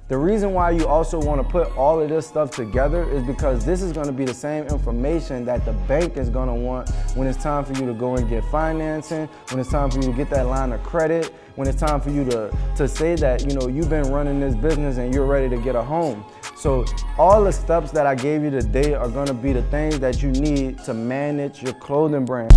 The reason why you also want to put all of this stuff together is because this is going to be the same information that the bank is going to want when it's time for you to go and get financing, when it's time for you to get that line of credit, when it's time for you to say that, you've been running this business and you're ready to get a home. So all the steps that I gave you today are going to be the things that you need to manage your clothing brand.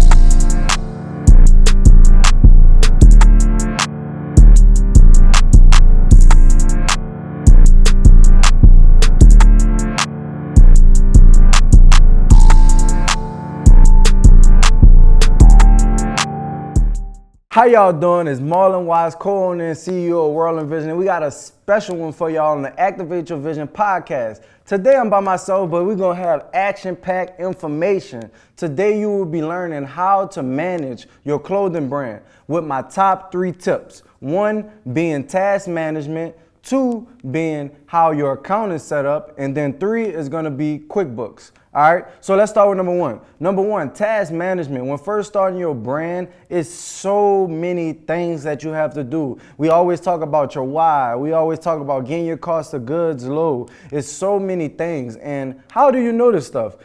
How y'all doing? It's Marlon Watts, co-owner and CEO of World and Vision, and we got a special one for y'all on the Activate Your Vision podcast. Today I'm by myself, but we're going to have action-packed information. Today you will be learning how to manage your clothing brand with my top 3 tips. 1 being task management, 2 being how your account is set up, and then 3 is going to be QuickBooks. All right, so let's start with number 1. Number 1, task management. When first starting your brand, it's so many things that you have to do. We always talk about your why. We always talk about getting your cost of goods low. It's so many things. And how do you know this stuff?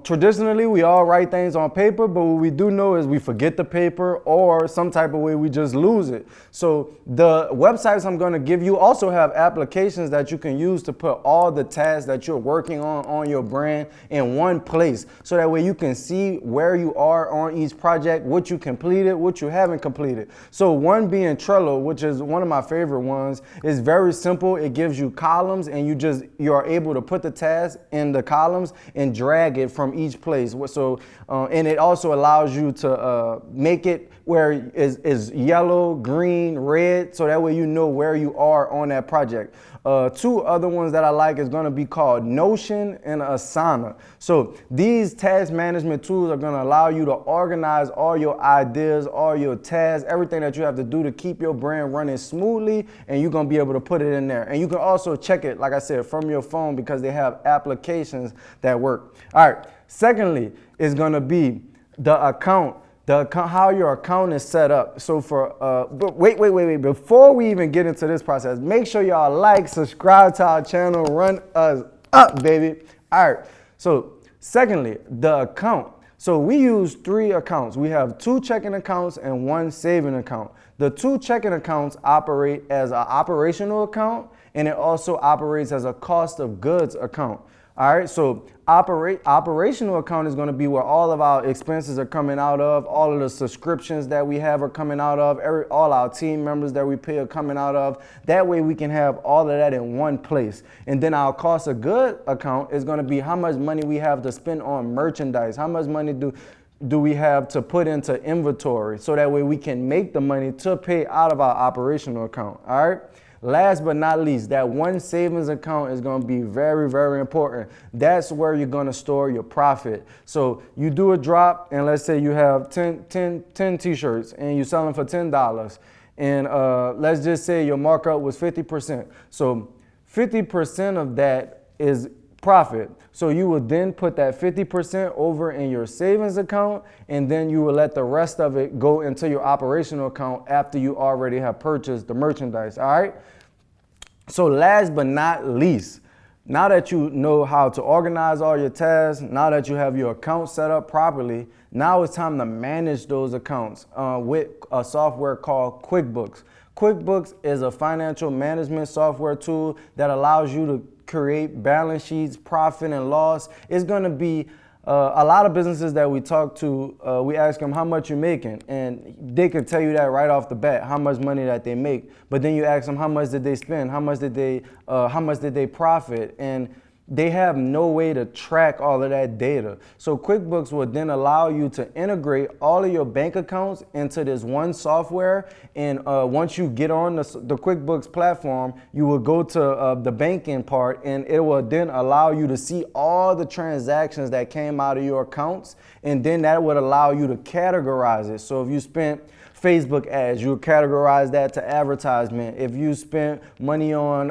Traditionally, we all write things on paper, but what we do know is we forget the paper or some type of way we just lose it. So the websites I'm going to give you also have applications that you can use to put all the tasks that you're working on your brand in one place. So that way you can see where you are on each project, what you completed, what you haven't completed. So one being Trello, which is one of my favorite ones, is very simple. It gives you columns and you are able to put the tasks in the columns and drag it from each place. So and it also allows you to make it where is yellow, green, red, so that way you know where you are on that project. 2 other ones that I like is going to be called Notion and Asana. So these task management tools are going to allow you to organize all your ideas, all your tasks, everything that you have to do to keep your brand running smoothly, and you're going to be able to put it in there. And you can also check it, like I said, from your phone because they have applications that work. All right. Secondly, is going to be the account. How your account is set up. So but wait. Before we even get into this process, make sure y'all like, subscribe to our channel, run us up, baby. All right. So secondly, the account. So we use 3 accounts. We have 2 checking accounts and 1 saving account. The 2 checking accounts operate as an operational account, and it also operates as a cost of goods account. All right, so operational account is going to be where all of our expenses are coming out of, all of the subscriptions that we have are coming out of, all our team members that we pay are coming out of. That way we can have all of that in one place. And then our cost of good account is going to be how much money we have to spend on merchandise, how much money do we have to put into inventory, so that way we can make the money to pay out of our operational account. All right. Last but not least, that 1 savings account is going to be very, very important. That's where you're going to store your profit. So you do a drop, and let's say you have 10 t-shirts and you sell them for $10. And let's just say your markup was 50%. So 50% of that is profit. So you will then put that 50% over in your savings account, and then you will let the rest of it go into your operational account after you already have purchased the merchandise. All right. So last but not least, now that you know how to organize all your tasks, now that you have your account set up properly, now it's time to manage those accounts with a software called QuickBooks. QuickBooks is a financial management software tool that allows you to create balance sheets, profit and loss. It's going to be a lot of businesses that we talk to, we ask them how much you're making, and they can tell you that right off the bat, how much money that they make. But then you ask them how much did they spend, how much did they profit, and they have no way to track all of that data. So QuickBooks will then allow you to integrate all of your bank accounts into this one software. And once you get on the QuickBooks platform, you will go to the banking part, and it will then allow you to see all the transactions that came out of your accounts. And then that would allow you to categorize it. So if you spent Facebook ads, you'll categorize that to advertisement. If you spent money on,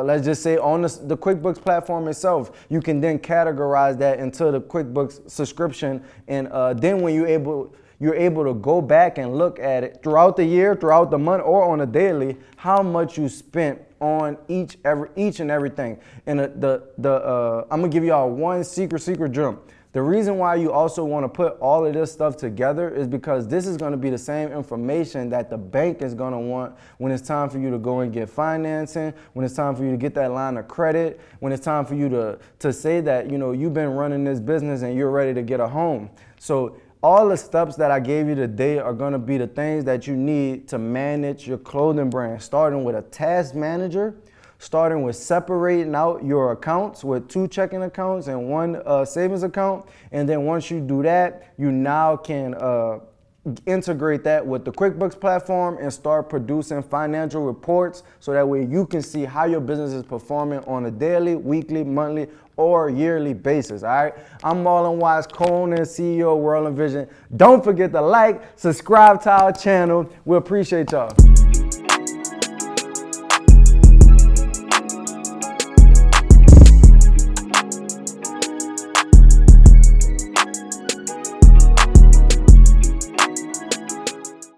let's just say on the QuickBooks platform itself, you can then categorize that into the QuickBooks subscription. And then when you're able to go back and look at it throughout the year, throughout the month, or on a daily, how much you spent on each and everything. And I'm gonna give y'all one secret gem. The reason why you also want to put all of this stuff together is because this is going to be the same information that the bank is going to want when it's time for you to go and get financing, when it's time for you to get that line of credit, when it's time for you to say that, you know, you've been running this business and you're ready to get a home. So all the steps that I gave you today are going to be the things that you need to manage your clothing brand, starting with a task manager, starting with separating out your accounts with 2 checking accounts and 1 savings account. And then once you do that, you now can integrate that with the QuickBooks platform and start producing financial reports so that way you can see how your business is performing on a daily, weekly, monthly, or yearly basis. All right, I'm Marlon Watts, co-owner and CEO of World and Vision. Don't forget to like, subscribe to our channel. We appreciate y'all.